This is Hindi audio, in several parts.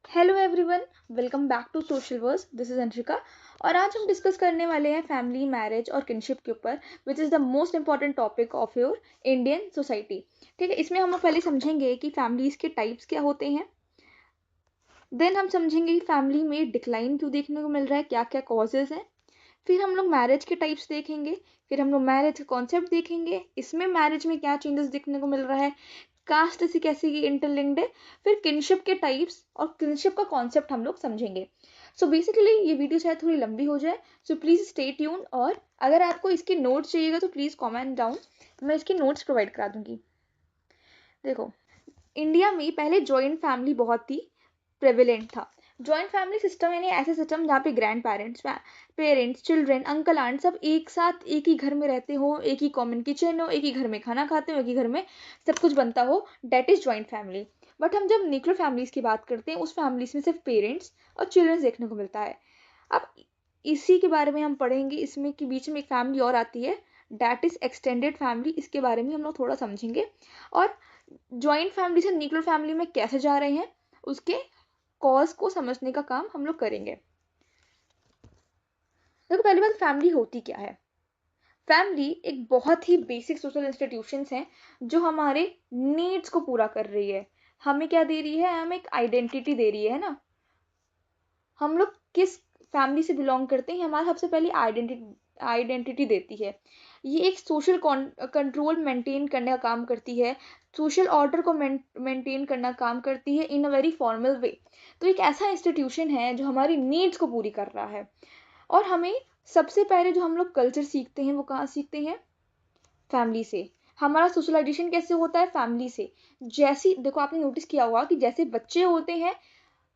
Hello everyone, welcome back to social verse. This is Anshika और आज हम डिस्कस करने वाले हैं फैमिली, मैरिज और किनशिप के ऊपर, which is the most important topic of your Indian society. ठीक है, इसमें हम लोग पहले समझेंगे कि फैमिलीज के टाइप्स क्या होते हैं। देन हम समझेंगे कि फैमिली में डिक्लाइन क्यों देखने को मिल रहा है, क्या क्या कॉजेज हैं। फिर हम लोग मैरिज के टाइप्स देखेंगे। फिर हम लोग मैरिज का कॉन्सेप्ट देखेंगे, इसमें मैरिज में क्या चेंजेस देखने को मिल रहा है, कास्ट से कैसे ये इंटरलिंक्ड है। फिर किनशिप के टाइप्स और किनशिप का कॉन्सेप्ट हम लोग समझेंगे। सो बेसिकली ये वीडियो शायद थोड़ी लंबी हो जाए, सो प्लीज़ स्टे ट्यून। और अगर आपको इसके नोट्स चाहिएगा तो प्लीज़ कमेंट डाउन, मैं इसके नोट्स प्रोवाइड करा दूंगी। देखो, इंडिया में पहले जॉइंट फैमिली बहुत ही प्रेविलेंट था। जॉइंट फैमिली सिस्टम यानी ऐसे सिस्टम जहाँ पे grandparents, parents, children, uncle aunt सब एक साथ एक ही घर में रहते हो, एक ही कॉमन किचन हो, एक ही घर में खाना खाते हो, एक ही घर में सब कुछ बनता हो, that is joint family. But हम जब न्यूक्लियर फैमिलीज की बात करते हैं, उस फैमिलीज में सिर्फ पेरेंट्स और चिल्ड्रन देखने को मिलता है। अब इसी के बारे में हम पढ़ेंगे, इसमें के बीच में एक फैमिली और आती है, डेट इज एक्सटेंडेड फैमिली। इसके बारे में हम लोग थोड़ा समझेंगे और जॉइंट फैमिली से न्यूक्लियर फैमिली में कैसे जा रहे हैं उसके कॉज को समझने का काम हम लोग करेंगे। देखो, पहली बात, फैमिली होती क्या है। फैमिली एक बहुत ही बेसिक सोशल इंस्टीट्यूशंस हैं जो हमारे नीड्स को पूरा कर रही है। हमें क्या दे रही है, हमें एक आइडेंटिटी दे रही है ना। हम लोग किस फैमिली से बिलोंग करते हैं, हमारा सबसे पहले आइडेंटिटी देती है। ये एक सोशल कंट्रोल मेंटेन करने का काम करती है, सोशल ऑर्डर को मेंटेन करना काम करती है इन अ वेरी फॉर्मल वे। तो एक ऐसा इंस्टीट्यूशन है जो हमारी नीड्स को पूरी कर रहा है। और हमें सबसे पहले जो हम लोग कल्चर सीखते हैं वो कहाँ सीखते हैं, फैमिली से। हमारा सोशलाइजेशन कैसे होता है, फैमिली से। जैसी, देखो आपने नोटिस किया होगा कि जैसे बच्चे होते हैं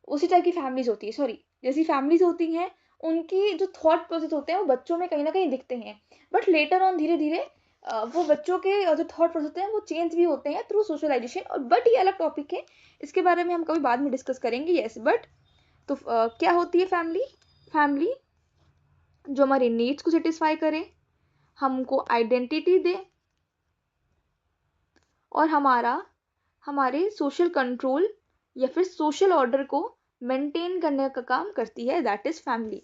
उसी टाइप की फैमिलीज होती है, सॉरी, जैसी फैमिलीज होती हैं उनकी जो थॉट प्रोसेस होते हैं वो बच्चों में कहीं ना कहीं दिखते हैं। बट लेटर ऑन धीरे धीरे वो बच्चों के जो थॉट प्रोसेस होते हैं वो चेंज भी होते हैं थ्रू सोशलाइजेशन। और बट ये अलग टॉपिक है, इसके बारे में हम कभी बाद में डिस्कस करेंगे। यस, बट तो क्या होती है फैमिली। फैमिली जो हमारे नीड्स को सेटिस्फाई करे, हमको आइडेंटिटी दे और हमारे सोशल कंट्रोल या फिर सोशल ऑर्डर को मेंटेन करने का काम करती है, दैट इज फैमिली।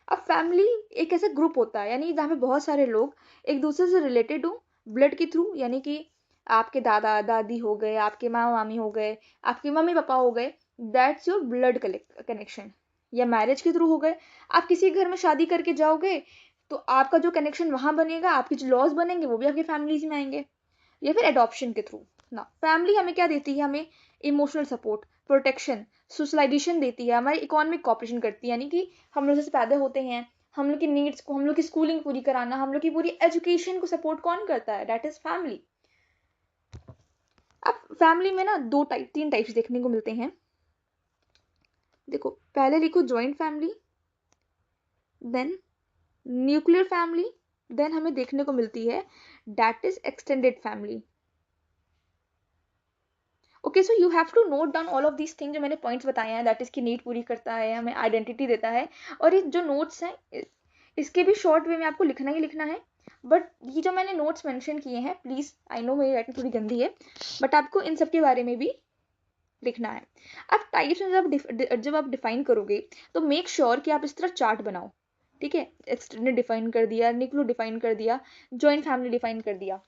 अब फैमिली एक ऐसा ग्रुप होता है यानी जहाँ पे बहुत सारे लोग एक दूसरे से रिलेटेड हो ब्लड के थ्रू, यानी कि आपके दादा दादी हो गए, आपके मामा मामी हो गए, आपके मम्मी पापा हो गए, दैट्स योर ब्लड कनेक्शन। या मैरिज के थ्रू हो गए, आप किसी घर में शादी करके जाओगे तो आपका जो कनेक्शन वहां बनेगा, आपके जो लॉज बनेंगे वो भी आपकी फैमिलीज में आएंगे। या फिर एडॉप्शन के थ्रू ना। फैमिली हमें क्या देती है, हमें इमोशनल सपोर्ट, प्रोटेक्शन, सोशलाइजेशन देती है, हमारी इकोनॉमिक कॉपरेशन करती है, यानी कि हम लोग जैसे पैदा होते हैं, हम लोग की नीड्स को, हम लोग की स्कूलिंग पूरी कराना, हम लोग की पूरी एजुकेशन को सपोर्ट कौन करता है, दैट इज फैमिली। अब फैमिली में ना तीन टाइप्स देखने को मिलते हैं। देखो, पहले लिखो joint family, then nuclear family, then हमें देखने को मिलती है that is extended family. Okay, so you have to note down all of these thing जो मैंने पॉइंट्स बताए हैं, दैट इसकी नीड पूरी करता है, हमें आइडेंटिटी देता है। और ये जो नोट्स हैं इसके भी शॉर्ट वे में आपको लिखना ही लिखना है। बट ये जो मैंने नोट्स मेंशन किए हैं, प्लीज़, आई नो मेरी राइटिंग थोड़ी गंदी है, बट आपको इन सब के बारे में भी लिखना है। अब टाइप्स में जब आप डिफाइन करोगे तो मेक श्योर कि आप इस तरह चार्ट बनाओ। ठीक है, एक्सटेंडेड डिफाइन कर दिया, न्यूक्लियर डिफाइन कर दिया, जॉइंट फैमिली डिफाइन कर दिया।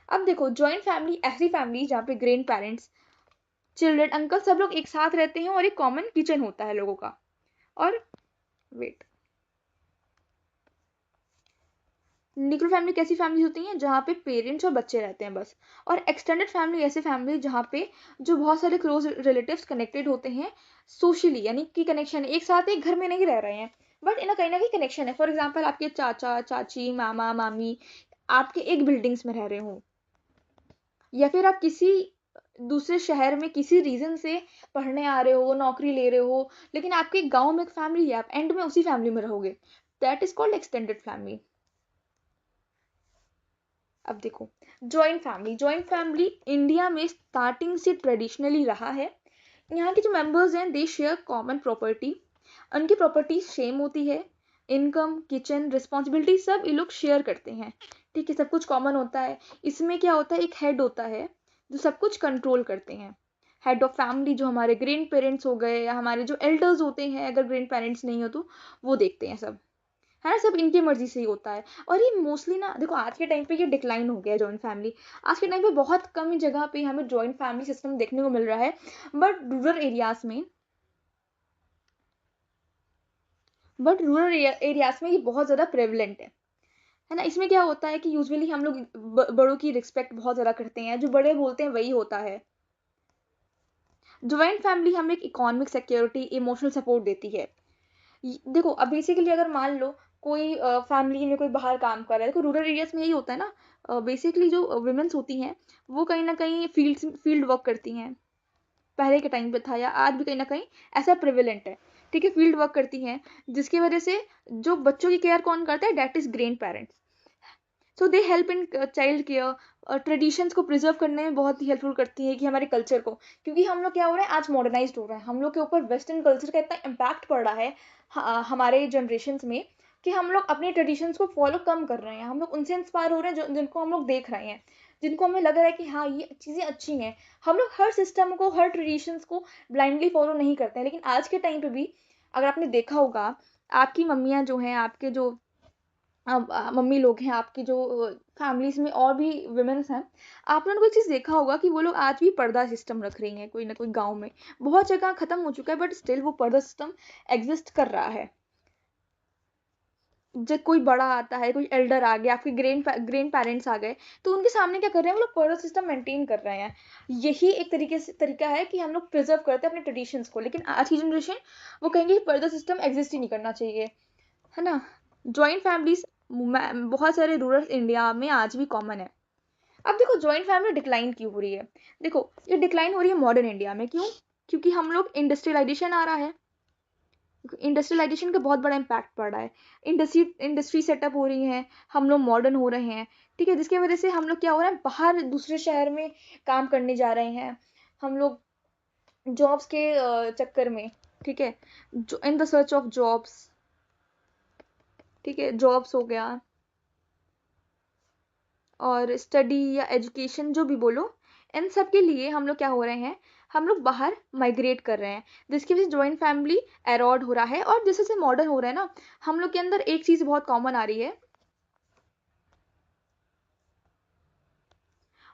अब देखो, जॉइंट फैमिली ऐसी फैमिली जहाँ पे ग्रैंड पेरेंट्स, चिल्ड्रन, अंकल सब लोग एक साथ रहते हैं और एक कॉमन किचन होता है लोगों का। और वेट, न्यूक्लियर फैमिली कैसी फैमिली होती हैं, जहाँ पे पेरेंट्स और बच्चे रहते हैं बस। और एक्सटेंडेड फैमिली ऐसी फैमिली जहाँ पे जो बहुत सारे क्लोज रिलेटिव्स कनेक्टेड होते हैं सोशली, यानी कि कनेक्शन, एक साथ एक घर में नहीं रह रहे हैं बट इन्हें कहीं ना कहीं कनेक्शन है। फॉर एग्जाम्पल, आपके चाचा चाची, मामा मामी आपके एक बिल्डिंग्स में रह रहे हो, या फिर आप किसी दूसरे शहर में किसी रीजन से पढ़ने आ रहे हो, नौकरी ले रहे हो, लेकिन आपके गांव में एक फैमिली है, आप एंड में उसी फैमिली में रहोगे, that is called extended family. अब देखो, जॉइंट फैमिली इंडिया में स्टार्टिंग से ट्रेडिशनली रहा है। यहाँ के जो मेंबर्स हैं दे शेयर कॉमन प्रॉपर्टी, उनकी प्रॉपर्टी सेम होती है, इनकम, किचन, रिस्पॉन्सिबिलिटी सब ये लोग शेयर करते हैं। ठीक है, सब कुछ कॉमन होता है। इसमें क्या होता है, एक हेड होता है जो सब कुछ कंट्रोल करते हैं। हेड ऑफ फैमिली जो हमारे ग्रैंड पेरेंट्स हो गए या हमारे जो एल्डर्स होते हैं, अगर ग्रैंड पेरेंट्स नहीं हो तो वो देखते हैं सब, है ना, सब इनकी मर्जी से ही होता है। और ये मोस्टली ना देखो आज के टाइम पे ये डिक्लाइन हो गया है जॉइंट फैमिली। आज के टाइम पे बहुत कम जगह पे हमें जॉइंट फैमिली सिस्टम देखने को मिल रहा है, बट रूरल एरियाज में ये बहुत ज़्यादा प्रेवलेंट है ना। इसमें क्या होता है कि यूजुअली हम लोग बड़ों की रिस्पेक्ट बहुत ज़्यादा करते हैं, जो बड़े बोलते हैं वही होता है। जॉइंट फैमिली हमें एक इकोनॉमिक सिक्योरिटी, इमोशनल सपोर्ट देती है। देखो अब बेसिकली अगर मान लो कोई फैमिली में कोई बाहर काम कर रहा है, देखो रूरल एरियाज में यही होता है ना, बेसिकली जो वुमेन्स होती हैं वो कहीं ना कहीं फील्ड वर्क करती हैं। पहले के टाइम पे था या आज भी कहीं ना कहीं ऐसा प्रिविलेंट है, ठीक है, फील्ड वर्क करती हैं, जिसकी वजह से जो बच्चों की केयर कौन करता है, that is grandparents. So they help in child care, traditions को प्रिजर्व करने में बहुत ही हेल्पफुल करती है कि हमारे कल्चर को, क्योंकि हम लोग क्या हो रहे हैं आज मॉडर्नाइज्ड हो रहे हैं, हम लोग के ऊपर वेस्टर्न कल्चर का इतना इम्पैक्ट पड़ रहा है हमारे जनरेशन में, कि हम लोग अपने ट्रेडिशंस को फॉलो कम कर रहे हैं, हम लोग उनसे इंस्पायर हो रहे हैं जिनको हम लोग देख रहे हैं, जिनको हमें लग रहा है कि हाँ ये चीज़ें अच्छी हैं। हम लोग हर सिस्टम को, हर ट्रेडिशंस को ब्लाइंडली फॉलो नहीं करते हैं, लेकिन आज के टाइम पे भी अगर आपने देखा होगा, आपकी मम्मियाँ जो हैं, आपके जो मम्मी लोग हैं, आपकी जो फैमिलीज में और भी वुमेन्स हैं, आपने कोई चीज़ देखा होगा कि वो लोग आज भी पर्दा सिस्टम रख रही हैं, कोई ना कोई गांव में। बहुत जगह खत्म हो चुका है बट स्टिल वो पर्दा सिस्टम एग्जिस्ट कर रहा है। जब कोई बड़ा आता है, कोई एल्डर आ गया, आपके ग्रैंड पेरेंट्स आ गए, तो उनके सामने क्या कर रहे हैं, वो लोग पर्दा सिस्टम मेंटेन कर रहे हैं। यही एक तरीका है कि हम लोग प्रिजर्व करते हैं अपने ट्रेडिशंस को। लेकिन आज की जनरेशन वो कहेंगे पर्दा सिस्टम एग्जिस्ट ही नहीं करना चाहिए, है ना। जॉइंट फैमिलीज बहुत सारे रूरल इंडिया में आज भी कॉमन है। अब देखो जॉइंट फैमिली डिक्लाइन क्यों हो रही है, देखो ये डिक्लाइन हो रही है मॉडर्न इंडिया में, क्यों? क्योंकि हम लोग इंडस्ट्रियलाइजेशन आ रहा है, इंडस्ट्रियलाइजेशन का बहुत बड़ा इम्पैक्ट पड़ रहा है, इंडस्ट्री सेटअप हो रही है, हम लोग मॉडर्न हो रहे हैं, ठीक है, जिसकी वजह से हम लोग क्या हो रहा है, बाहर दूसरे शहर में काम करने जा रहे हैं हम लोग, जॉब्स के चक्कर में, ठीक है, in the search of jobs, ठीक है, जॉब्स हो गया और स्टडी या एजुकेशन जो भी बोलो, इन सब के लिए हम लोग क्या हो रहे हैं, हम लोग बाहर माइग्रेट कर रहे हैं, जिसकी वजह से जॉइंट फैमिली एरॉड हो रहा है। और जैसे जैसे मॉडर्न हो रहा है ना, हम लोग के अंदर एक चीज़ बहुत कॉमन आ रही है,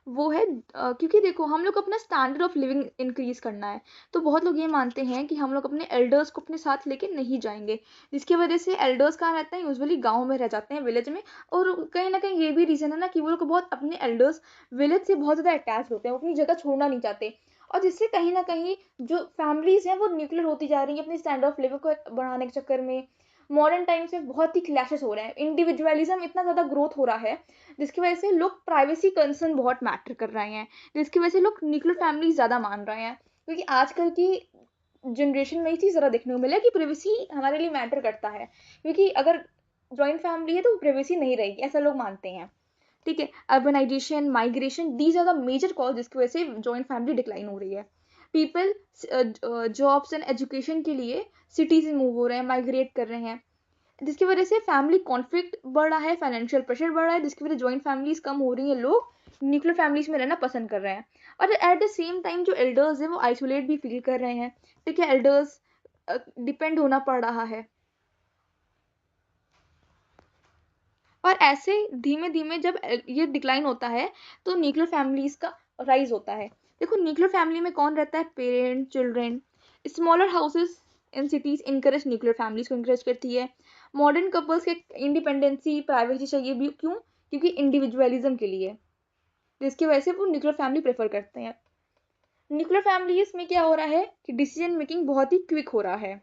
वो है क्योंकि देखो हम लोग अपना स्टैंडर्ड ऑफ लिविंग इंक्रीज करना है, तो बहुत लोग ये मानते हैं कि हम लोग अपने एल्डर्स को अपने साथ लेके नहीं जाएंगे, जिसकी वजह से एल्डर्स कहाँ रहते हैं, यूजुअली गांव में रह जाते हैं, विलेज में। और कहीं ना कहीं ये भी रीज़न है ना कि वो लोग बहुत अपने एल्डर्स विलेज से बहुत ज़्यादा अटैच होते हैं, वो अपनी जगह छोड़ना नहीं चाहते, और जिससे कहीं ना कहीं जो फैमिलीज हैं वो न्यूक्लियर होती जा रही है अपनी स्टैंडर्ड ऑफ लिविंग को बढ़ाने के चक्कर में। मॉडर्न टाइम्स में बहुत ही क्लैशेस हो रहे हैं, इंडिविजुअलिज्म इतना ज़्यादा ग्रोथ हो रहा है, जिसकी वजह से लोग प्राइवेसी कंसर्न बहुत मैटर कर रहे हैं, जिसकी वजह से लोग न्यूक्लियर फैमिली ज़्यादा मान रहे हैं, क्योंकि आजकल की जनरेशन में ये चीज़ ज़रा देखने को मिला कि प्राइवेसी हमारे लिए मैटर करता है, क्योंकि अगर जॉइंट फैमिली है तो प्राइवेसी नहीं रहेगी, ऐसा लोग मानते हैं, ठीक है। Urbanisation, migration, these are the major cause जिसकी वजह से जॉइंट फैमिली डिक्लाइन हो रही है। पीपल जॉब्स एंड एजुकेशन के लिए सिटीज में मूव हो रहे हैं, माइग्रेट कर रहे हैं, जिसकी वजह से फैमिली कॉन्फ्लिक्ट बढ़ रहा है, फाइनेंशियल प्रेशर बढ़ रहा है, जिसकी वजह से जॉइंट फैमिलीज कम हो रही हैं, लोग न्यूक्लियर फैमिलीज में रहना पसंद कर रहे हैं। और एट द सेम टाइम जो एल्डर्स हैं वो आइसोलेट भी फील कर रहे हैं, ठीक है, एल्डर्स डिपेंड होना पड़ रहा है। और ऐसे धीमे धीमे जब ये डिक्लाइन होता है तो न्यूक्लियर फैमिलीज का राइज होता है। देखो न्यूक्लियर फैमिली में कौन रहता है, parent, children. Smaller houses in cities encourage nuclear families को इनकरेज करती है। मॉडर्न कपल्स के इंडिपेंडेंसी, प्राइवेसी चाहिए भी, क्यों? क्योंकि इंडिविजुअलिज्म के लिए, जिसकी वजह से वो न्यूक्लियर फैमिली प्रेफर करते हैं। न्यूक्लियर फैमिलीज में क्या हो रहा है कि डिसीजन मेकिंग बहुत ही क्विक हो रहा है।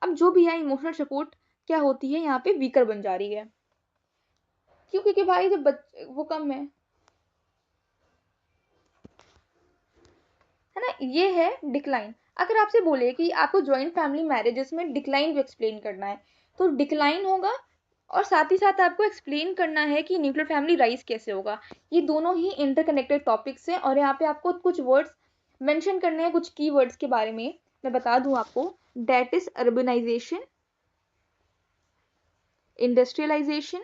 अब जो भी है इमोशनल सपोर्ट क्या होती है यहाँ पे वीकर बन जा रही है, क्यों? क्योंकि भाई जब वो कम है ना, ये है डिक्लाइन। अगर आपसे बोले कि आपको जॉइंट फैमिली मैरिजेस में डिक्लाइन भी एक्सप्लेन करना है, तो डिक्लाइन होगा, और साथ ही साथ आपको एक्सप्लेन करना है कि न्यूक्लियर फैमिली राइज कैसे होगा। ये दोनों ही इंटरकनेक्टेड टॉपिक्स हैं, और यहाँ पे आपको कुछ वर्ड्स मेंशन करने हैं, कुछ की वर्ड्स के बारे में मैं बता दूं आपको। That is urbanisation, industrialisation,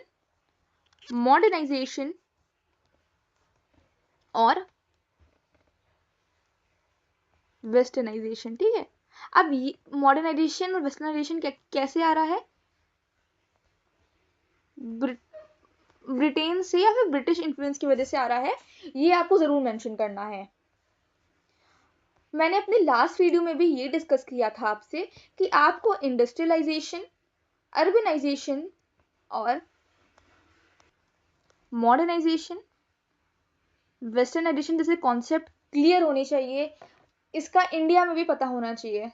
modernisation और वेस्टर्नाइजेशन, ठीक है। अब ये मॉडर्नाइजेशन और वेस्टर्नाइजेशन कैसे आ रहा है? ब्रिटेन से या फिर ब्रिटिश इन्फ्लुएंस की वजह से आ रहा है, ये आपको जरूर मेंशन करना है। मैंने अपने लास्ट वीडियो में भी ये डिस्कस किया था आपसे कि आपको इंडस्ट्रियलाइजेशन, अर्बनाइजेशन और मॉडर्नाइजेशन, वेस्टर्नाइजेशन जैसे कॉन्सेप्ट क्लियर होने चाहिए, इसका इंडिया में भी पता होना चाहिए।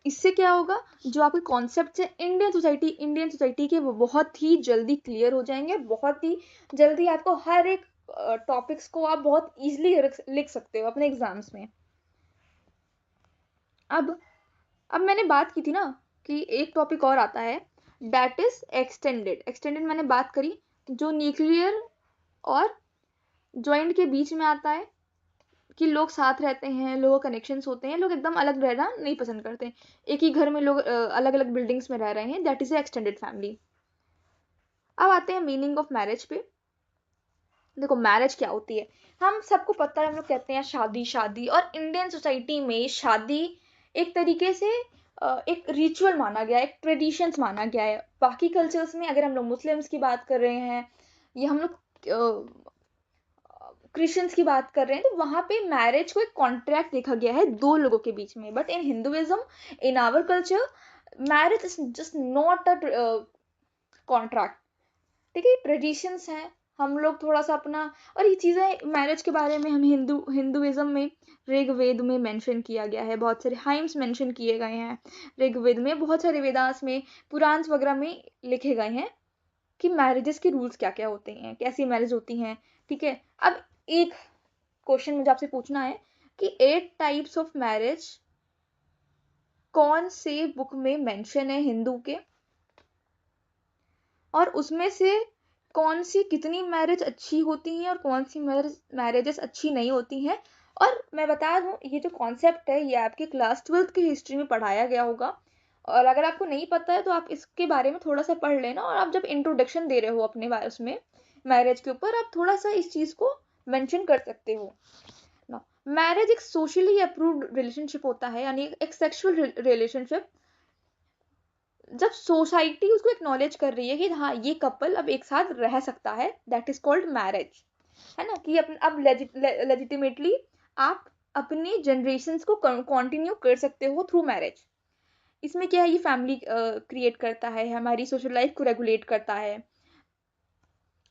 इससे क्या होगा, जो आपके कॉन्सेप्ट है इंडियन सोसाइटी के, वो बहुत ही जल्दी क्लियर हो जाएंगे। बहुत ही जल्दी आपको हर एक टॉपिक्स को आप बहुत इजीली लिख सकते हो अपने एग्जाम्स में। अब मैंने बात की थी ना कि एक टॉपिक और आता है, दैट इज एक्सटेंडेड मैंने बात करी, जो न्यूक्लियर और जॉइंट के बीच में आता है, कि लोग साथ रहते हैं, लोगों कनेक्शंस होते हैं, लोग एकदम अलग रहना नहीं पसंद करते, एक ही घर में लोग अलग अलग बिल्डिंग्स में रह रहे हैं, that is a extended family. अब आते हैं मीनिंग ऑफ मैरिज पे। देखो मैरिज क्या होती है, हम सबको पता है, हम लोग कहते हैं शादी शादी, और इंडियन सोसाइटी में शादी एक तरीके से एक रिचुअल माना गया है, एक ट्रेडिशंस माना गया है। बाकी कल्चर्स में अगर हम लोग मुस्लिम्स की बात कर रहे हैं या हम लोग क्रिश्चियंस की बात कर रहे हैं, तो वहां पे मैरिज को एक कॉन्ट्रैक्ट देखा गया है दो लोगों के बीच में। But in Hinduism, in our culture, marriage is just not a contract, ठीक है, ट्रेडिशंस हैं। हम लोग थोड़ा सा अपना, और ये चीज़ें मैरिज के बारे में हम हिंदुइज्म में ऋग्वेद में मेंशन किया गया है, बहुत सारे हाइम्स मेंशन किए गए हैं ऋग्वेद में, बहुत सारे वेदास में, पुराण वगैरह में लिखे गए हैं कि मैरिजेस के रूल्स क्या क्या होते हैं, कैसी मैरिज होती हैं, ठीक है। अब एक क्वेश्चन मुझे आपसे पूछना है कि 8 टाइप्स ऑफ मैरिज कौन से बुक में मेंशन है हिंदू के, और उसमें से कौन सी कितनी मैरिज अच्छी होती हैं और कौन सी मैरिजेस अच्छी नहीं होती हैं। और मैं बता दूं, ये जो कॉन्सेप्ट है ये आपके क्लास 12th की हिस्ट्री में पढ़ाया गया होगा, और अगर आपको नहीं पता है तो आप इसके बारे में थोड़ा सा पढ़ लेना, और आप जब इंट्रोडक्शन दे रहे हो अपने बारे उसमें मैरिज के ऊपर, आप थोड़ा सा इस चीज़ को मेंशन कर सकते हो ना। मैरिज एक सोशली अप्रूव्ड रिलेशनशिप होता है, यानी एक सेक्सुअल रिलेशनशिप, जब सोसाइटी उसको एक्नॉलेज कर रही है कि हाँ ये कपल अब एक साथ रह सकता है, दैट इज कॉल्ड मैरिज, है ना। कि अब लेजिटिमेटली आप अपनी जनरेशन्स को कंटिन्यू कर सकते हो थ्रू मैरिज। इसमें क्या है, ये फैमिली क्रिएट करता है, हमारी सोशल लाइफ को रेगुलेट करता है।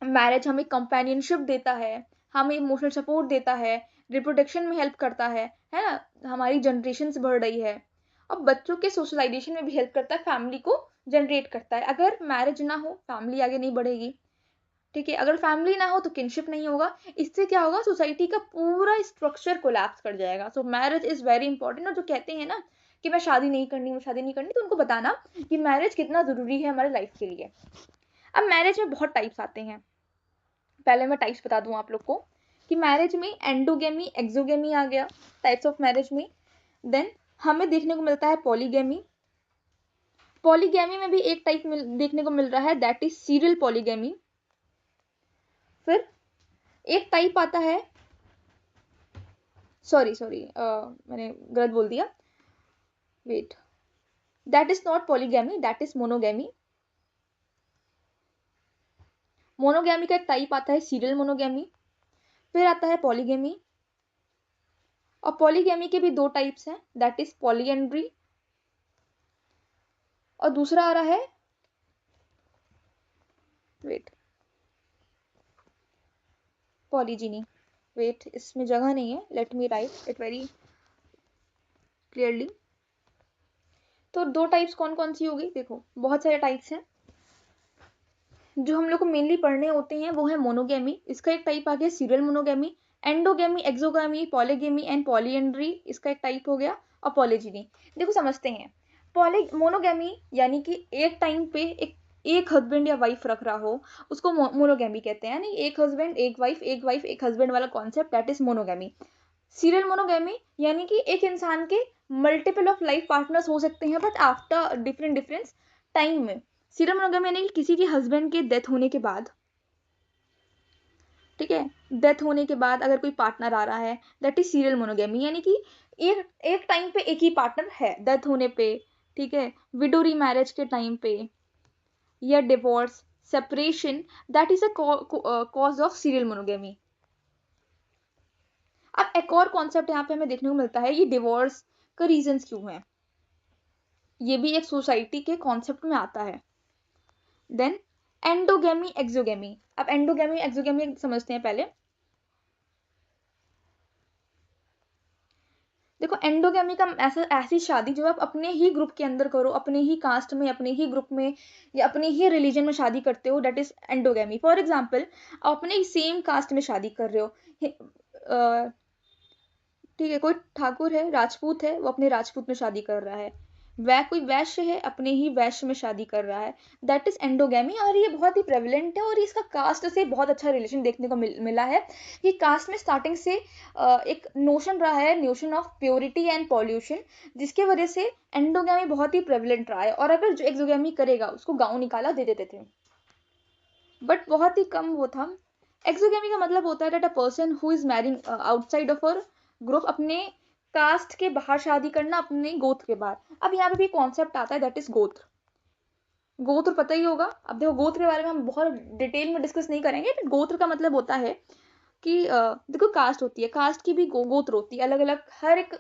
मैरिज हमें कंपेनियनशिप देता है, हमें इमोशनल सपोर्ट देता है, रिप्रोडक्शन में हेल्प करता है ना, हमारी जनरेशन बढ़ रही है। अब बच्चों के सोशलाइजेशन में भी हेल्प करता है, फैमिली को जनरेट करता है। अगर मैरिज ना हो, फैमिली आगे नहीं बढ़ेगी, ठीक है। अगर फैमिली ना हो तो किनशिप नहीं होगा, इससे क्या होगा, सोसाइटी का पूरा स्ट्रक्चर कोलैप्स कर जाएगा। सो मैरिज इज वेरी इंपॉर्टेंट। और जो कहते हैं ना कि मैं शादी नहीं करनी, मैं शादी नहीं करनी, तो उनको बताना कि मैरिज कितना जरूरी है हमारे लाइफ के लिए। अब मैरिज में बहुत टाइप्स आते हैं, पहले मैं टाइप्स बता दूं आप लोग को कि मैरिज में एंडोगेमी, एक्सोगेमी आ गया टाइप्स ऑफ मैरिज में। देन हमें देखने को मिलता है पॉलीगेमी। पॉलीगेमी में भी एक टाइप देखने को मिल रहा है, दैट इज सीरियल पॉलीगेमी। फिर एक टाइप आता है, सॉरी मैंने गलत बोल दिया, wait, that is not polygamy, that is monogamy. Monogamy का एक टाइप आता है सीरियल मोनोगेमी। फिर आता है पॉलीगेमी, और पॉलीगेमी के भी दो टाइप्स हैं, दैट इज पॉलीएंड्री, और दूसरा आ रहा है, वेट, पॉलीजिनी। वेट, इसमें जगह नहीं है, let me right it very clearly. तो दो टाइप्स कौन कौन सी होगी, देखो बहुत सारे टाइप्स हैं। जो हम लोग को मेनली पढ़ने होते हैं वो है मोनोगेमी, इसका एक टाइप आ गया serial monogamy. Endogamy, exogamy, polygamy and polyandry, इसका एक टाइप हो गया। और पॉलीजिनी, देखो समझते हैं। मोनोगेमी यानी कि एक टाइम पे एक हस्बैंड या वाइफ रख रहा हो, उसको मोनोगेमी कहते हैं, यानी एक हस्बैंड एक वाइफ, एक वाइफ एक हस्बैंड वाला concept, that is monogamy. Serial monogamy यानी कि एक इंसान के मल्टीपल ऑफ लाइफ पार्टनर्स हो सकते हैं, बट आफ्टर डिफरेंट टाइम में। सीरियल मोनोगेमी यानी कि किसी के हस्बैंड के डेथ होने के बाद, ठीक है। डेथ होने के बाद अगर कोई पार्टनर आ रहा है, दैट इज सीरियल मोनोगेमी, यानी कि एक एक टाइम पे एक ही पार्टनर है डेथ होने पे, ठीक है। विडो रीमैरिज के टाइम पे या divorce, separation, that is a cause of serial monogamy. अब एक और कॉन्सेप्ट यहाँ पे हमें देखने को मिलता है, ये डिवोर्स का रीजंस क्यों है, ये भी एक सोसाइटी के कॉन्सेप्ट में आता है। Then endogamy, exogamy. अब एंडोगेमी एक्सोगेमी समझते हैं पहले। देखो एंडोगेमी का ऐसी शादी जो आप अपने ही ग्रुप के अंदर करो, अपने ही कास्ट में, अपने ही ग्रुप में या अपने ही रिलीजन में शादी करते हो, that is endogamy. For example, आप अपने सेम कास्ट में शादी कर रहे हो, ठीक है, कोई ठाकुर है, राजपूत है, वो अपने राजपूत में शादी कर रहा है, वह कोई वैश्य है, अपने ही वैश्य में शादी कर रहा है, दैट इज एंडोगेमी। और ये बहुत ही प्रेवलेंट है और इसका कास्ट से बहुत अच्छा रिलेशन देखने को मिला है कि कास्ट में स्टार्टिंग से एक नोशन रहा है, notion of purity and pollution, जिसके वजह से एंडोगेमी बहुत ही प्रेवलेंट रहा है। और अगर जो एक्सोगेमी करेगा उसको गाँव निकाला दे देते थे, बट बहुत ही कम वो था। एक्सोगेमी का मतलब होता है that a person who is marrying outside of our group, अपने कास्ट के बाहर शादी करना, अपने गोत्र के बाहर। अब यहाँ पे भी कॉन्सेप्ट आता है दैट इज गोत्र। गोत्र पता ही होगा। अब देखो गोत्र के बारे में हम बहुत डिटेल में डिस्कस नहीं करेंगे, बट गोत्र का मतलब होता है कि देखो कास्ट होती है, कास्ट की भी गोत्र होती है अलग अलग, हर एक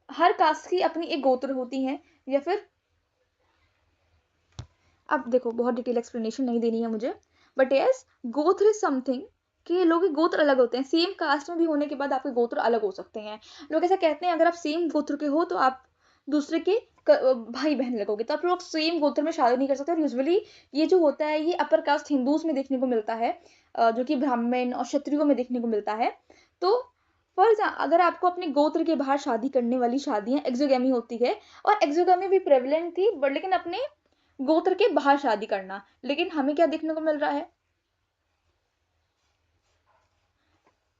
हर कास्ट की अपनी एक गोत्र होती है। या फिर अब देखो बहुत डिटेल एक्सप्लेनेशन नहीं देनी है मुझे, बट यस, गोत्र इज समथिंग कि लोग के गोत्र अलग होते हैं, सेम कास्ट में भी होने के बाद आपके गोत्र अलग हो सकते हैं। लोग ऐसा कहते हैं अगर आप सेम गोत्र के हो तो आप दूसरे के भाई बहन लगोगे, तो आप लोग सेम गोत्र में शादी नहीं कर सकते। और यूजुअली ये जो होता है ये अपर कास्ट हिंदूज में देखने को मिलता है, जो कि ब्राह्मण और क्षत्रियों में देखने को मिलता है। तो फॉर एग्जाम्पल अगर आपको अपने गोत्र के बाहर शादी करने वाली शादियां एक्सोगेमी होती है, और एक्सोगेमी भी प्रेवलेंट थी, बट लेकिन अपने गोत्र के बाहर शादी करना। लेकिन हमें क्या देखने को मिल रहा है,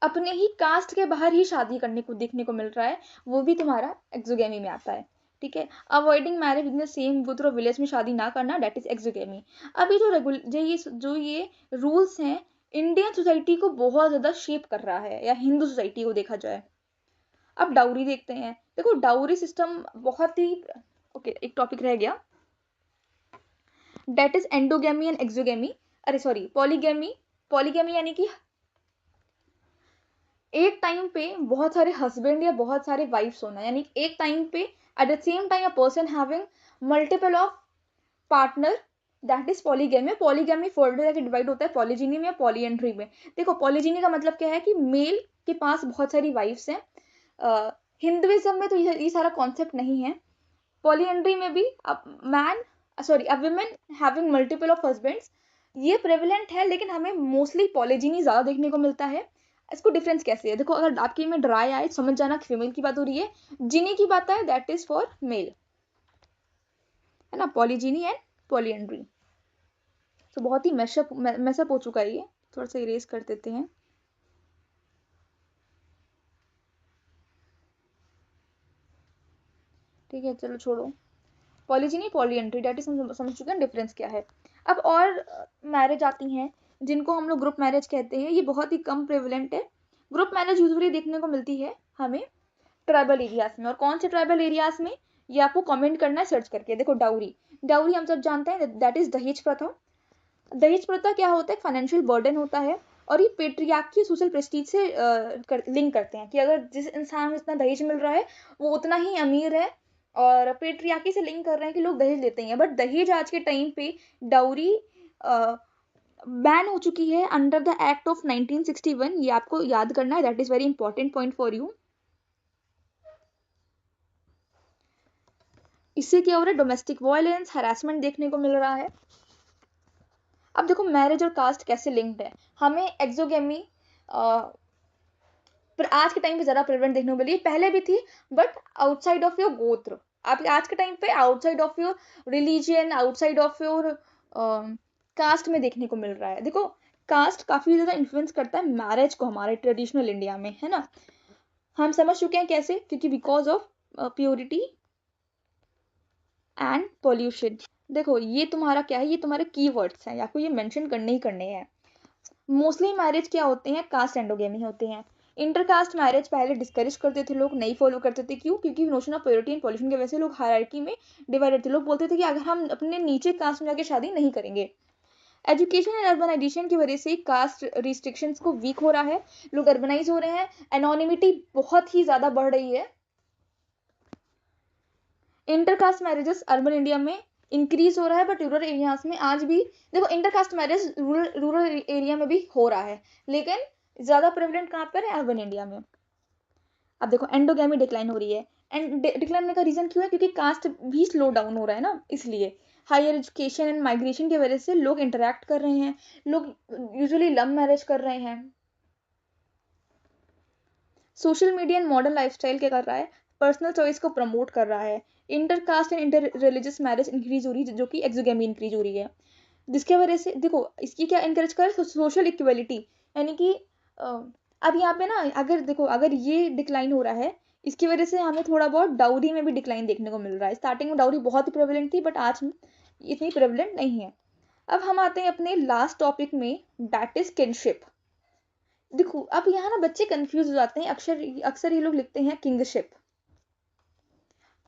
अपने ही कास्ट के बाहर ही शादी करने को देखने को मिल रहा है, वो भी तुम्हारा एक्सोगेमी में आता है, ठीक है। Avoiding marriage in the same गोत्र विलेज में शादी ना करना, दैट इज एक्सोगेमी। अब ये जो ये रूल्स हैं, इंडियन सोसाइटी को बहुत ज्यादा शेप कर रहा है, या हिंदू सोसाइटी को देखा जाए। अब डाउरी देखते हैं। देखो डाउरी सिस्टम बहुत ही ओके, एक टॉपिक रह गया, that is endogamy and exogamy, अरे सॉरी पॉलीगेमी। पॉलीगेमी यानी कि एक टाइम पे बहुत सारे हस्बैंड या बहुत सारे वाइफ्स होना, यानी एक टाइम पे at the same time a person having multiple of partner, that is polygamy. Polygamy further जाके डिवाइड होता है पॉलीजिनी में या पॉलीएंड्री में। देखो पॉलीजिनी का मतलब क्या है कि मेल के पास बहुत सारी वाइफ्स हैं। हिंदुइज्म में तो ये सारा कॉन्सेप्ट नहीं है। पॉलीएंड्री में भी man sorry a women having multiple of husbands, ये प्रेवलेंट है, लेकिन हमें मोस्टली पॉलीजिनी ज्यादा देखने को मिलता है। इसको डिफरेंस कैसे है, देखो अगर आपके में ड्राई आए समझ जाना फीमेल की बात हो रही है, जिनी की बात है दैट इज फॉर मेल, है ना, पॉलीजिनी एंड पॉलीएंड्री। तो बहुत ही मैसअप हो चुका है ये, थोड़ा सा इरेज कर देते हैं। ठीक है चलो छोड़ो, पॉलीजिनी पॉलीएंड्री डेट इज समझ चुके हैं डिफरेंस क्या है। अब और मैरिज आती हैं जिनको हम लोग ग्रुप मैरिज कहते हैं, ये बहुत ही कम प्रेवलेंट है। ग्रुप मैरिज यूजुअली देखने को मिलती है हमें ट्राइबल एरियाज में। और कौन से ट्राइबल एरियाज में, ये आपको कमेंट करना है सर्च करके। देखो डाउरी, डाउरी हम सब जानते हैं दैट इज दहेज प्रथा। दहेज प्रथा क्या होता है, फाइनेंशियल बर्डन होता है, और ये पेट्रियार्की सोशल प्रेस्टीज से लिंक करते हैं कि अगर जिस इंसान में इतना दहेज मिल रहा है वो उतना ही अमीर है, और पेट्रियार्की से लिंक कर रहे हैं कि लोग दहेज लेते हैं। बट दहेज आज के टाइम पे डाउरी बैन हो चुकी है अंडर द एक्ट ऑफ 1961, ये आपको याद करना है, that is very important point for you. इससे क्या हो रहा है, डोमेस्टिक वायलेंस हरासमेंट देखने को मिल रहा है। अब देखो मैरिज और कास्ट कैसे लिंक्ड है, हमें एक्सोगेमी पर आज के टाइम पे ज्यादा प्रेवलेंट देखने को मिली, पहले भी थी बट आउटसाइड ऑफ योर गोत्र। आप आज के टाइम पे outside of your religion, outside of your cast में देखने को मिल रहा है। देखो कास्ट काफी ज्यादा इन्फ्लुएंस करता है मैरिज को हमारे ट्रेडिशनल इंडिया में, है ना। हम समझ चुके हैं कैसे, क्योंकि because of purity and pollution. देखो ये तुम्हारा क्या है, ये तुम्हारे कीवर्ड्स हैं, आपको ये मेंशन करने ही करने हैं। मोस्टली मैरिज क्या होते हैं, कास्ट एंडोगेमी होते हैं। इंटरकास्ट मैरिज पहले डिस्करेज करते थे लोग, नहीं फॉलो करते थे। क्यों? क्योंकि notion of purity and pollution की वजह से लोग हायरार्की में डिवाइडेड थे। लोग बोलते थे कि अगर हम अपने नीचे कास्ट में जाके शादी नहीं करेंगे। एजुकेशन एंड अर्बनाइजेशन की वजह से कास्ट रिस्ट्रिक्शंस को वीक हो रहा है, लोग अर्बनाइज हो रहे हैं, एनोनिमिटी बहुत ही ज्यादा बढ़ रही है। इंटरकास्ट मैरिजेस अर्बन इंडिया में इंक्रीज हो रहा है, बट रूरल एरियाज में आज भी देखो इंटरकास्ट मैरिज रूरल एरिया में भी हो रहा है, लेकिन ज्यादा प्रेवलेंट कहाँ पर है? अर्बन इंडिया में। अब देखो एंडोगेमी डिक्लाइन हो रही है। एंड डिक्लाइन होने का रीजन क्यों है? क्योंकि कास्ट भी स्लो डाउन हो रहा है ना, इसलिए हायर एजुकेशन एंड माइग्रेशन की वजह से लोग इंटरेक्ट कर रहे हैं, लोग यूजुअली लव मैरिज कर रहे हैं। Social media and modern lifestyle क्या कर रहा है? पर्सनल चॉइस को प्रमोट कर रहा है। Intercaste and inter religious marriage increase हो रही है, जो कि एक्सोगेमी इंक्रीज हो रही है, जिसके वजह से देखो इसकी क्या इंकरेज कर रहा है? सोशल इक्वलिटी, यानी कि अब यहाँ पे ना अगर देखो अगर ये डिक्लाइन हो रहा है, इसकी वजह से हमें थोड़ा बहुत डाउरी में भी डिक्लाइन देखने को मिल रहा है। स्टार्टिंग में डाउरी बहुत ही प्रेवलेंट थी, बट आज इतनी प्रेवलेंट नहीं है। अब हम आते हैं अपने लास्ट टॉपिक में, दैट इज किनशिप। देखो अब यहाँ ना बच्चे कंफ्यूज हो जाते हैं, अक्सर ये लोग लिखते हैं किंगशिप।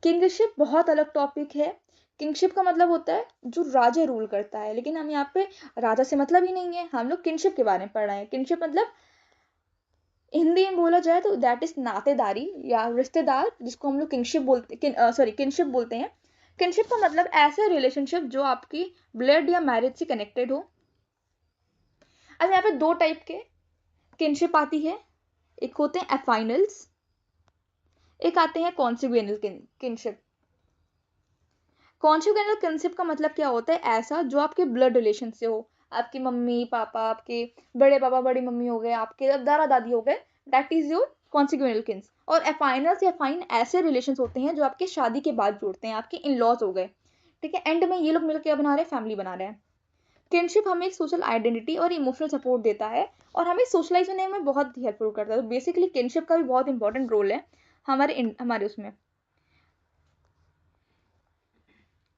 किंगशिप बहुत अलग टॉपिक है। किंगशिप का मतलब होता है जो राजा रूल करता है, लेकिन हम यहाँ पे राजा से मतलब ही नहीं है, हम लोग किनशिप के बारे में पढ़ रहे हैं। किनशिप मतलब हिंदी में बोला जाए तो दैट इज नातेदारी या रिश्तेदार, जिसको हम लोग किंगशिप बोलते किनशिप बोलते हैं। किनशिप का मतलब ऐसे रिलेशनशिप जो आपकी ब्लड या मैरिज से कनेक्टेड हो। अब यहाँ पे दो टाइप के किनशिप आती है, एक होते हैं एफाइनल्स, एक आते हैं कॉन्सिग्यूएनल किनशिप। कॉन्जुगेनल किनशिप का मतलब क्या होता है? ऐसा जो आपके ब्लड रिलेशन से हो, आपकी मम्मी पापा, आपके बड़े पापा बड़ी मम्मी हो गए, आपके दादा दादी हो गए, दैट इज योर कॉन्सिग्यूएनल किन्स। और एफाइनल्स या फाइन ऐसे रिलेशन होते हैं जो आपके शादी के बाद जोड़ते हैं, आपके इन लॉज हो गए, ठीक है। एंड में ये लोग मिलकर बना रहे हैं, फैमिली बना रहे हैं। किनशिप हमें एक सोशल आइडेंटिटी और इमोशनल सपोर्ट देता है, और हमें सोशलाइज होने में बहुत हेल्पफुल करता है। तो बेसिकली किनशिप का भी बहुत इंपॉर्टेंट रोल है हमारे उसमें।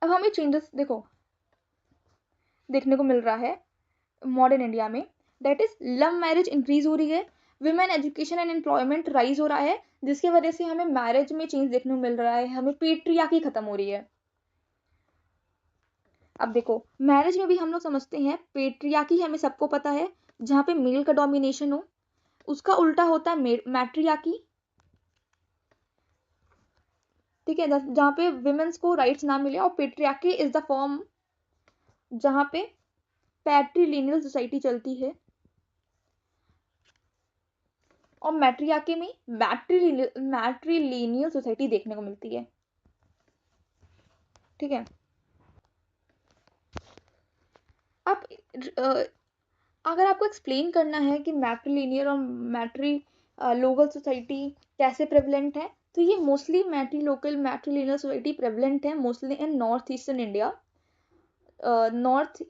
अब हमें चेंजेस देखो देखने को मिल रहा है मॉडर्न इंडिया में, that is love marriage increase हो रही है, women education and employment rise हो रहा है, जिसकी वजह से हमें मैरिज में चेंज देखने को मिल रहा है, हमें पेट्रियार्की खत्म हो रही है। अब देखो मैरिज में भी हम लोग समझते हैं पेट्रियार्की, हमें सबको पता है, जहाँ पे मेल का डोमिनेशन हो। उसका उल्टा होता है मैट्रियार्की, ठीक है, जहाँ पे विमेन्स को राइट्स ना मिले। और पेट्रियार्की इज द फॉर्म जहाँ पे पैट्रीलिनियल सोसाइटी चलती है, और मैट्रियार्की में मैट्रीलिनियल सोसाइटी देखने को मिलती है, ठीक है। अब अगर आपको एक्सप्लेन करना है कि मैट्रीलिनियर और मैट्री लोकल सोसाइटी कैसे प्रेवलेंट है, तो ये मोस्टली मैट्रीलिनियल सोसाइटी प्रेवलेंट है mostly in north eastern India, north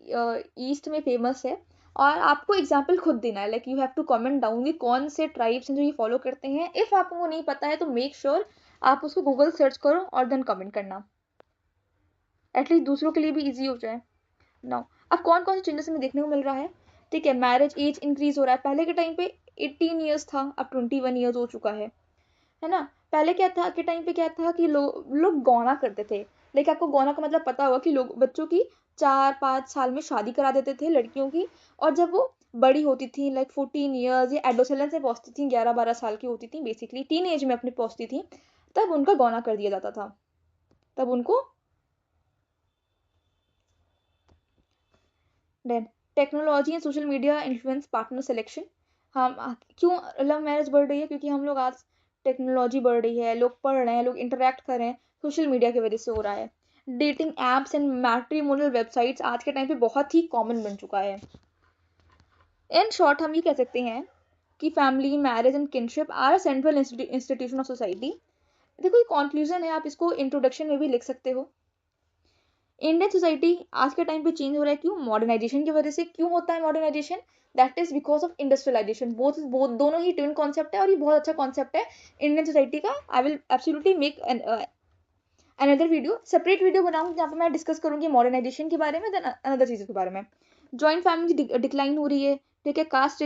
east में फेमस है। और आपको एग्जाम्पल खुद देना है, like you have to comment down कि कौन से ट्राइब्स हैं जो ये फॉलो करते हैं। इफ आपको नहीं पता है तो मेक श्योर आप उसको गूगल सर्च करो और देन कमेंट करना, एटलीस्ट दूसरों के लिए भी ईजी हो जाए। नाउ अब कौन कौन से चेंजेस हमें देखने को मिल रहा है, ठीक है। मैरिज एज इंक्रीज हो रहा है, पहले के टाइम पे 18 ईयर्स था, अब 21 ईयर्स हो चुका है ना। पहले क्या था के टाइम पे क्या था कि लोग गौना करते थे, लेकिन आपको गौना का मतलब पता होगा कि लोग बच्चों की 4-5 साल में शादी करा देते थे लड़कियों की, और जब वो बड़ी होती थी लाइक 14 ईयर्स या एडोसेलेंस में पहुंचती थी, 11-12 साल की होती थी, बेसिकली टीन एज में अपनी पहुंचती थी, तब उनका गौना कर दिया जाता था, तब उनको। Then technology and social media influence partner selection. हम क्यों लव मैरिज बढ़ रही है? क्योंकि हम लोग आज टेक्नोलॉजी बढ़ रही है, लोग पढ़ रहे हैं, लोग इंटरेक्ट कर रहे हैं, सोशल मीडिया की वजह से हो रहा है। Dating apps and matrimonial websites आज के टाइम पे बहुत ही कॉमन बन चुका है। इन शॉर्ट हम ये कह सकते हैं कि family marriage and kinship are central institution of society. देखो ये कॉन्क्लूजन है, आप इसको इंट्रोडक्शन में भी लिख सकते हो। इंडियन सोसाइटी आज के टाइम पे चेंज हो रहा है, क्यों? मॉडर्नाइजेशन की वजह से। क्यों होता है modernization? That is because of industrialization. Both दोनों ही ट्विन कॉन्सेप्ट है, और ये बहुत अच्छा कॉन्सेप्ट है इंडियन सोसाइटी का। I will absolutely make another video, separate video बनाऊंगी जहाँ पे मैं डिस्कस करूंगी मॉडर्नाइजेशन के बारे में, देन अनदर चीज़ों के बारे में। जॉइंट फैमिली डिक्लाइन हो रही है, ठीक है, कास्ट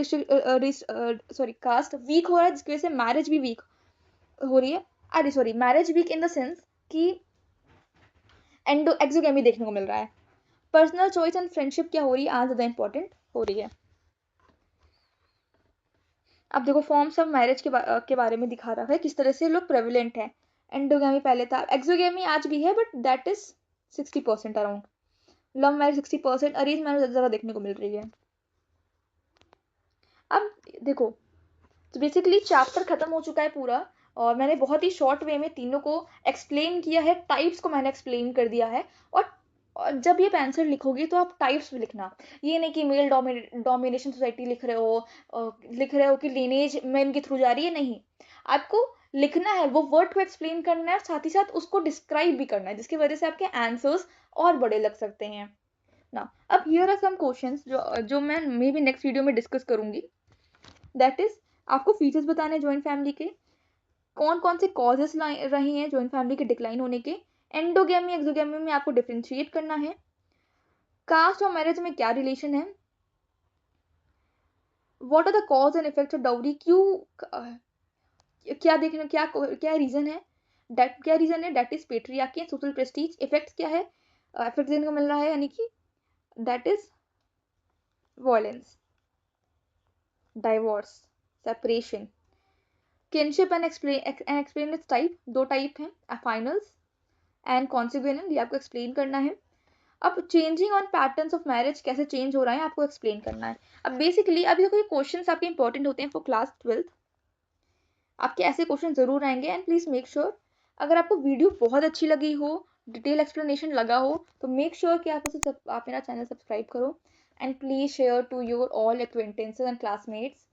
कास्ट वीक हो रहा है जिसकी वजह से मैरिज भी वीक हो रही है। अरे sorry, marriage weak in the sense कि एक्सोगेमी देखने को मिल रहा है। पर्सनल चॉइस एंड फ्रेंडशिप क्या हो रही है, आज ज़्यादा इंपॉर्टेंट हो रही है। अब देखो फॉर्म्स ऑफ मैरिज के बारे में दिखा रहा है किस तरह से लोग प्रेवलेंट है। एंडोगेमी पहले था, एक्सोगेमी आज भी है but that is 60% around. Love marriage 60%, arrange marriage ज़्यादा देखने को मिल रही है। अब देखो, तो बेसिकली चैप्टर खत्म हो चुका है पूरा, और मैंने बहुत ही शॉर्ट वे में तीनों को एक्सप्लेन किया है, टाइप्स को मैंने एक्सप्लेन कर दिया है। और जब ये आंसर लिखोगे तो आप टाइप्स में लिखना, ये नहीं कि मेल डोमिनेशन सोसाइटी लिख रहे हो कि लीनेज मेन के थ्रू जा रही है, नहीं। आपको लिखना है, वो वर्ड को एक्सप्लेन करना है और साथ ही साथ उसको डिस्क्राइब भी करना है, जिसकी वजह से आपके आंसर्स और बड़े लग सकते हैं ना। अब हियर आर सम क्वेश्चंस जो मैं मे बी नेक्स्ट वीडियो में डिस्कस करूंगी। दैट इज, आपको फीचर्स बताने ज्वाइंट फैमिली के, कौन कौन से कॉजेस रहे हैं ज्वाइंट फैमिली के डिक्लाइन होने के, एंडोगेमी एक्सोगेमी में आपको डिफरेंशिएट करना है, कास्ट और मैरिज में क्या रिलेशन है, what are the cause and effects of dowry, क्या देखना, क्या रीजन है, that is patriarchy and social prestige. Effects क्या है, इफेक्ट देखने को मिल रहा है, यानी कि that is violence, divorce, separation. Kinship and explain it's type, दो टाइप हैं, अफाइनल्स एंड कॉन्सिग्यूएनल, ये आपको एक्सप्लेन करना है। अब changing on patterns of marriage, कैसे चेंज हो रहा है आपको एक्सप्लेन करना है। अब बेसिकली अभी देखो, ये क्वेश्चंस आपके इंपॉर्टेंट होते हैं फॉर क्लास 12th, आपके ऐसे क्वेश्चन जरूर आएंगे। एंड प्लीज मेक श्योर, अगर आपको वीडियो बहुत अच्छी लगी हो, डिटेल एक्सप्लेनेशन लगा हो, तो मेक श्योर कि आप मेरा चैनल सब्सक्राइब करो and please share to your all acquaintances and classmates